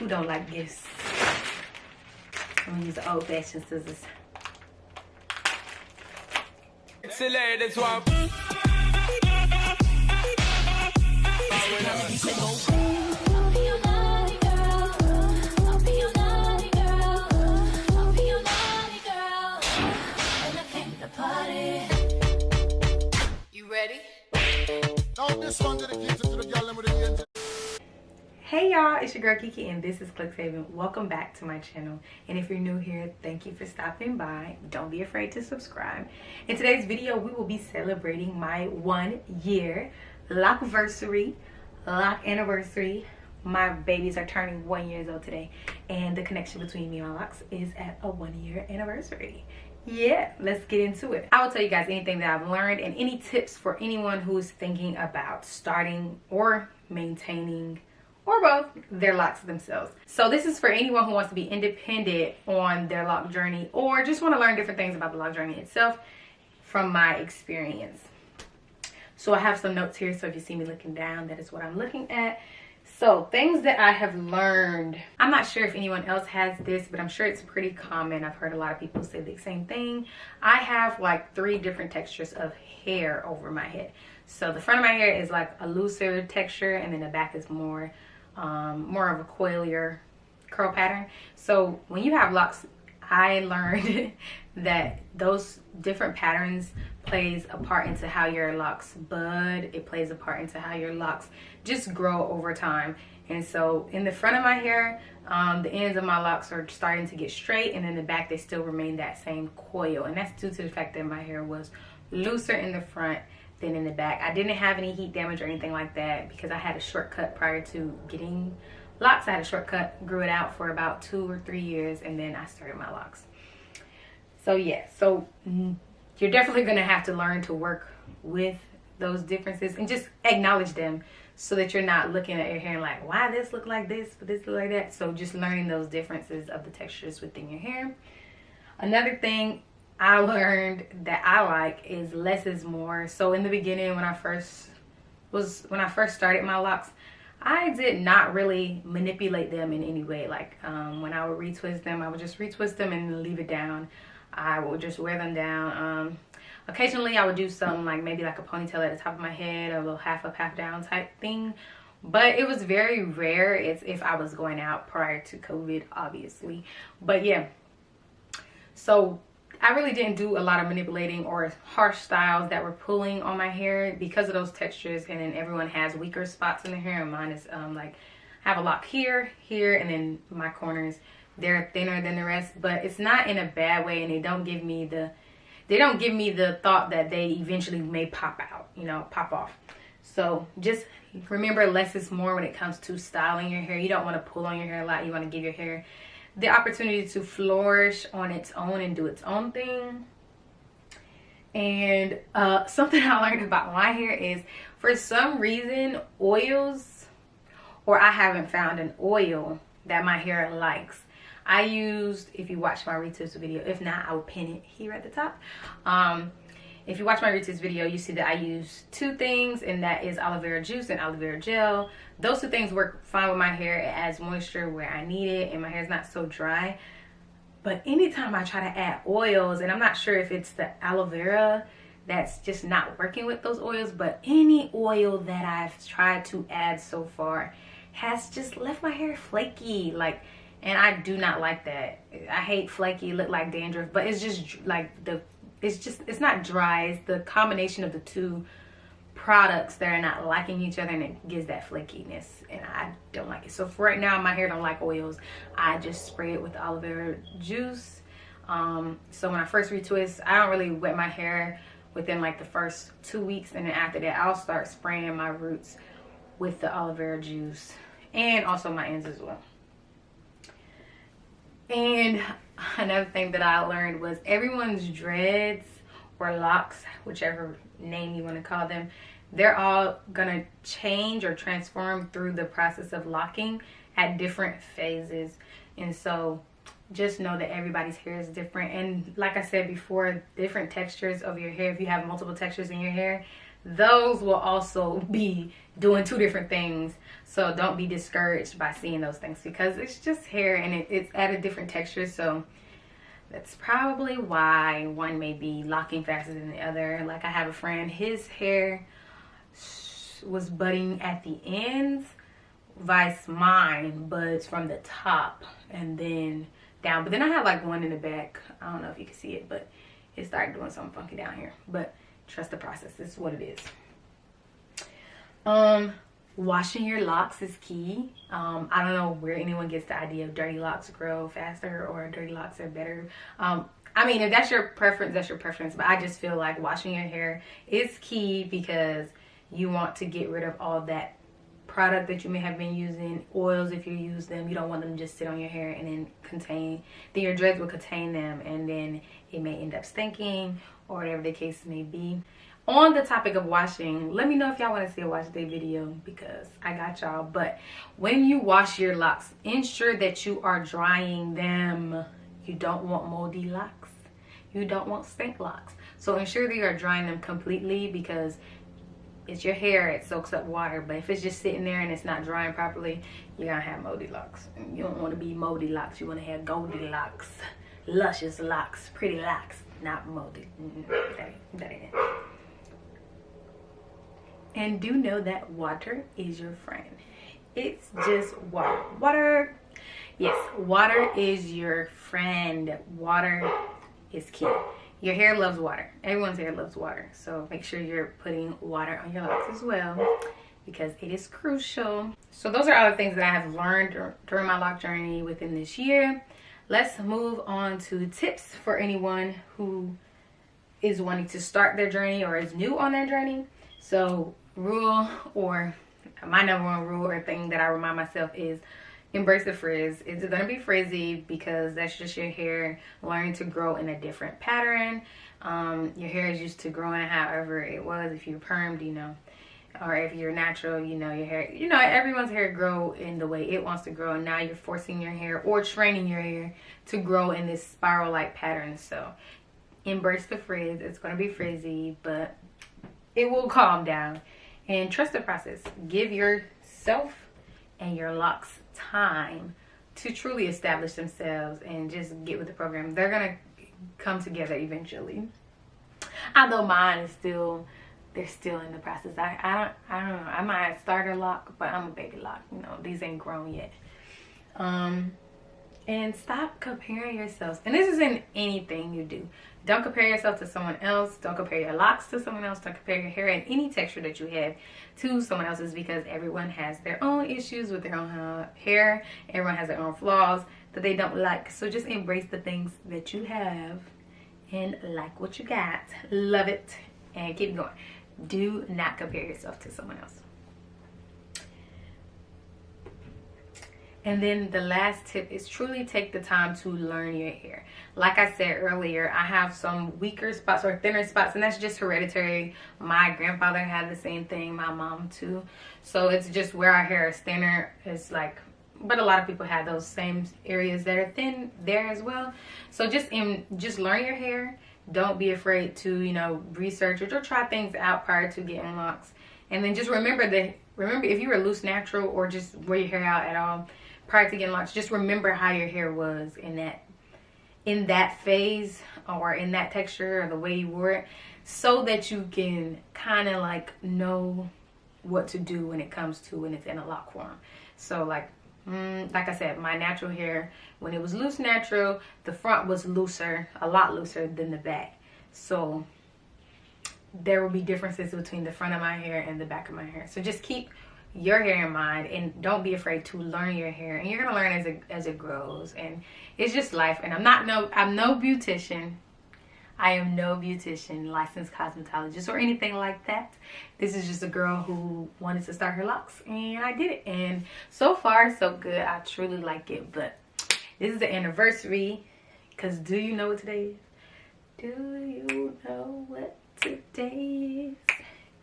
Who don't like gifts? I'm gonna use the old-fashioned scissors. It's the ladies one. Hey y'all, it's your girl Kiki and this is Cosmetologist. Welcome back to my channel, and if you're new here, thank you for stopping by. Don't be afraid to subscribe. In today's video, we will be celebrating my 1 year Loc'd anniversary. My babies are turning 1 year old today, and the connection between me and my locks is at a 1 year anniversary. Yeah, let's get into it. I will tell you guys anything that I've learned and any tips for anyone who's thinking about starting or maintaining or both their locks themselves. So this is for anyone who wants to be independent on their lock journey or just want to learn different things about the lock journey itself from my experience. So I have some notes here, so if you see me looking down, that is what I'm looking at. So things that I have learned, I'm not sure if anyone else has this, but I'm sure it's pretty common. I've heard a lot of people say the same thing. I have like 3 different textures of hair over my head. So the front of my hair is like a looser texture, and then the back is more of a coilier curl pattern. So when you have locks, I learned that those different patterns plays a part into how your locks bud. It plays a part into how your locks just grow over time. And so in the front of my hair, the ends of my locks are starting to get straight, and in the back they still remain that same coil, and that's due to the fact that my hair was looser in the front than in the back. I didn't have any heat damage or anything like that because I had a shortcut prior to getting locks. I had a shortcut, grew it out for about 2 or 3 years, and then I started my locks. So yeah, so you're definitely gonna have to learn to work with those differences and just acknowledge them so that you're not looking at your hair and like, why this look like this, but this look like that. So just learning those differences of the textures within your hair. Another thing I learned that I like is less is more. So in the beginning, when I first started my locks, I did not really manipulate them in any way. Like when I would retwist them, I would just retwist them and leave it down. I would just wear them down. Occasionally I would do something like maybe like a ponytail at the top of my head, or a little half up, half down type thing. But it was very rare if I was going out prior to COVID, obviously. But yeah, so I really didn't do a lot of manipulating or harsh styles that were pulling on my hair because of those textures. And then everyone has weaker spots in their hair, and mine is like I have a lock here, and then my corners, they're thinner than the rest. But it's not in a bad way, and they don't give me the thought that they eventually may pop out, you know, pop off. So just remember, less is more when it comes to styling your hair. You don't want to pull on your hair a lot. You want to give your hair the opportunity to flourish on its own and do its own thing. And something I learned about my hair is, for some reason, oils, or I haven't found an oil that my hair likes. I used, if you watch my retwist video, if not, I will pin it here at the top. If you watch my retwist video, you see that I use 2 things, and that is aloe vera juice and aloe vera gel. Those 2 things work fine with my hair. It adds moisture where I need it, and my hair is not so dry. But anytime I try to add oils, and I'm not sure if it's the aloe vera that's just not working with those oils, but any oil that I've tried to add so far has just left my hair flaky, like, and I do not like that. I hate flaky, look like dandruff, but it's just like it's not dry. It's the combination of the 2 products that are not liking each other, and it gives that flakiness, and I don't like it. So for right now, my hair don't like oils. I just spray it with aloe vera juice. So when I first retwist, I don't really wet my hair within like the first 2 weeks, and then after that I'll start spraying my roots with the aloe vera juice, and also my ends as well. And another thing that I learned was everyone's dreads or locks, whichever name you want to call them, they're all gonna change or transform through the process of locking at different phases. And so just know that everybody's hair is different. And like I said before, different textures of your hair, if you have multiple textures in your hair, those will also be doing 2 different things. So don't be discouraged by seeing those things, because it's just hair and it's at a different texture. So that's probably why one may be locking faster than the other. Like I have a friend, his hair was budding at the ends, vice mine buds from the top and then down. But then I have like one in the back. I don't know if you can see it, but it started doing something funky down here. But trust the process. This is what it is. Washing your locks is key. I don't know where anyone gets the idea of dirty locks grow faster or dirty locks are better. I mean, if that's your preference, that's your preference. But I just feel like washing your hair is key, because you want to get rid of all that product that you may have been using. Oils, if you use them, you don't want them to just sit on your hair and then your dreads will contain them, and then it may end up stinking or whatever the case may be. On the topic of washing, let me know if y'all want to see a wash day video, because I got y'all. But when you wash your locks, ensure that you are drying them. You don't want moldy locks. You don't want stink locks. So ensure that you are drying them completely, because it's your hair, it soaks up water. But if it's just sitting there and it's not drying properly, you're gonna have moldy locks. And you don't want to be moldy locks. You want to have goldy locks, luscious locks, pretty locks, not moldy. That ain't it. And do know that water is your friend. It's just water. Water, yes, water is your friend. Water is key. Your hair loves water. Everyone's hair loves water. So make sure you're putting water on your locks as well, because it is crucial. So those are all the things that I have learned during my lock journey within this year. Let's move on to tips for anyone who is wanting to start their journey or is new on their journey. So rule, or my number one rule or thing that I remind myself is embrace the frizz. It's gonna be frizzy because that's just your hair learning to grow in a different pattern. Your hair is used to growing however it was. If you're permed, you know, or if you're natural, you know, your hair, you know, everyone's hair grow in the way it wants to grow, and now you're forcing your hair or training your hair to grow in this spiral like pattern. So embrace the frizz. It's gonna be frizzy, but it will calm down. And trust the process. Give yourself and your locks time to truly establish themselves and just get with the program. They're gonna come together eventually. Although mine is still, they're still in the process. I don't know. I might start a lock, but I'm a baby lock. You know, these ain't grown yet. And stop comparing yourselves. And this is in anything you do. Don't compare yourself to someone else. Don't compare your locks to someone else. Don't compare your hair and any texture that you have to someone else's, because everyone has their own issues with their own hair. Everyone has their own flaws that they don't like. So just embrace the things that you have and like what you got. Love it and keep going. Do not compare yourself to someone else. And then the last tip is truly take the time to learn your hair. Like I said earlier, I have some weaker spots or thinner spots, and that's just hereditary. My grandfather had the same thing, my mom too. So it's just where our hair is thinner. It's like, but a lot of people have those same areas that are thin there as well. So just learn your hair. Don't be afraid to, you know, research or try things out prior to getting locks. And then just remember if you were loose natural or just wear your hair out at all prior to getting locks, just remember how your hair was in that phase or in that texture or the way you wore it, so that you can kind of like know what to do when it comes to when it's in a lock form. So like I said, my natural hair, when it was loose natural, the front was looser, a lot looser than the back. So there will be differences between the front of my hair and the back of my hair. So just keep your hair in mind and don't be afraid to learn your hair, and you're gonna learn as it grows. And it's just life. And I'm no beautician. I am no beautician, licensed cosmetologist, or anything like that. This is just a girl who wanted to start her locks, and I did it. And so far, so good. I truly like it. But this is the anniversary, because do you know what today is? Do you know what today is?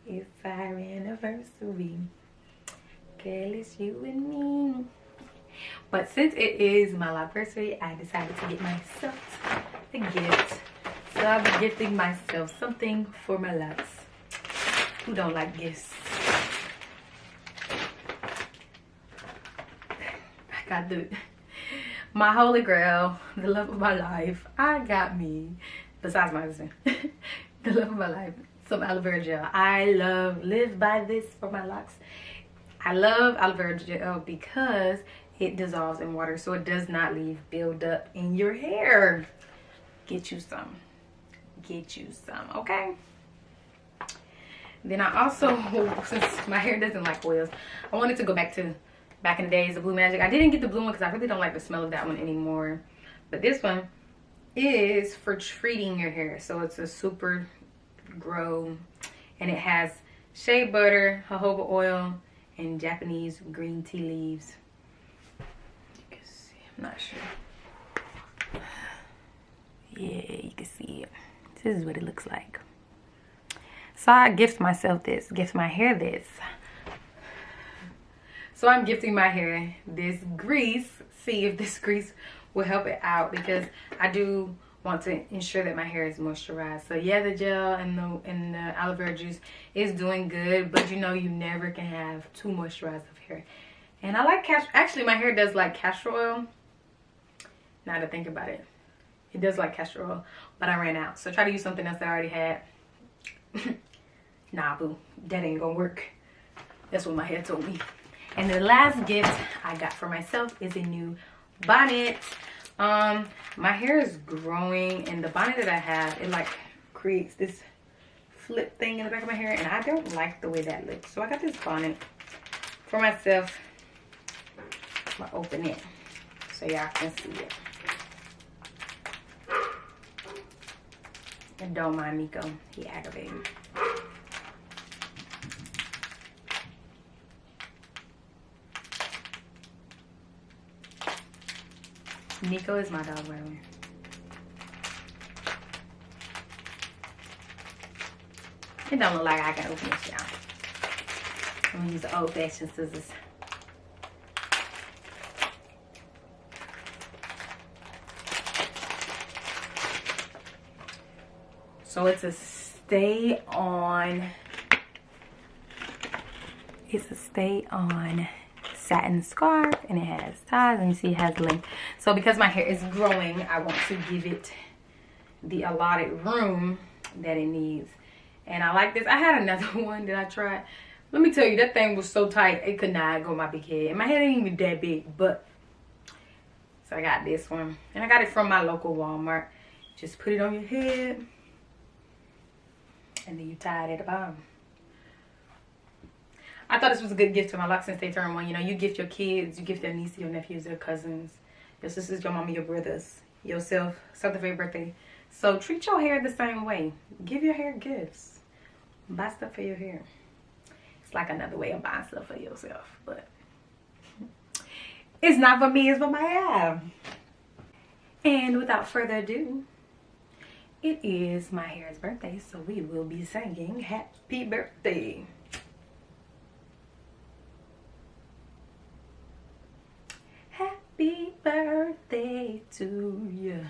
It's our anniversary. Girl, it's you and me. But since it is my anniversary, I decided to get myself a gift. So I'll be gifting myself something for my locks. Who don't like gifts? I got my holy grail, the love of my life. I got me, besides my husband, the love of my life, some aloe vera gel. I live by this for my locks. I love aloe vera gel because it dissolves in water, so it does not leave buildup in your hair. Get you some. Get you some, okay? Then I also, since my hair doesn't like oils, I wanted to go back in the days, the Blue Magic. I didn't get the blue one because I really don't like the smell of that one anymore. But this one is for treating your hair. So it's a super grow, and it has shea butter, jojoba oil, and Japanese green tea leaves. You can see, I'm not sure. Yeah, you can see it. This is what it looks like. So I gift myself this, gift my hair this. So I'm gifting my hair this grease. See if this grease will help it out, because I do want to ensure that my hair is moisturized. So yeah, the gel and the aloe vera juice is doing good, but you know you never can have too moisturized of hair. And I like actually my hair does like castor oil. Now to think about it, it does like castor oil, but I ran out. So try to use something else that I already had. Nah, boo, that ain't gonna work. That's what my hair told me. And the last gift I got for myself is a new bonnet. My hair is growing, and the bonnet that I have, it like creates this flip thing in the back of my hair, and I don't like the way that looks. So I got this bonnet for myself. I'm gonna open it so y'all can see it. And don't mind Nico, he aggravated me. Nico is my dog, by the way. It don't look like I can open this, y'all. I'm gonna use the old-fashioned scissors. So it's a stay on satin scarf, and it has ties, and you see it has length. So because my hair is growing, I want to give it the allotted room that it needs. And I like this. I had another one that I tried. Let me tell you, that thing was so tight it could not go on my big head, and my head ain't even that big. But so I got this one, and I got it from my local Walmart. Just put it on your head, and then you tie it at the bottom. I thought this was a good gift to my locks since they turned 1. You know, you gift your kids, you gift their nieces, your nephews, their cousins, your sisters, your mama, your brothers, yourself, something for your birthday. So treat your hair the same way. Give your hair gifts. Buy stuff for your hair. It's like another way of buying stuff for yourself, but it's not for me, it's for my hair. And without further ado, it is my hair's birthday, so we will be singing happy birthday. Happy birthday to you.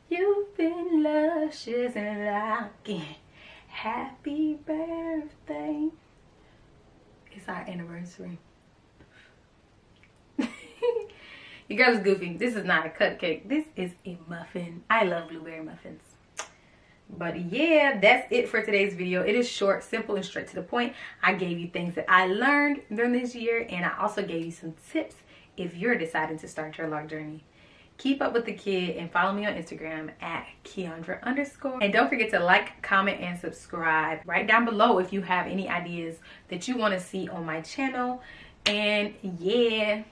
You've been luscious and lucky. Happy birthday. It's our anniversary. You girl is goofy. This is not a cupcake. This is a muffin. I love blueberry muffins. But yeah, that's it for today's video. It is short, simple, and straight to the point. I gave you things that I learned during this year, and I also gave you some tips if you're deciding to start your lock journey. Keep up with the kid and follow me on Instagram at Keandra_. And don't forget to like, comment, and subscribe. Write down below if you have any ideas that you want to see on my channel. And yeah.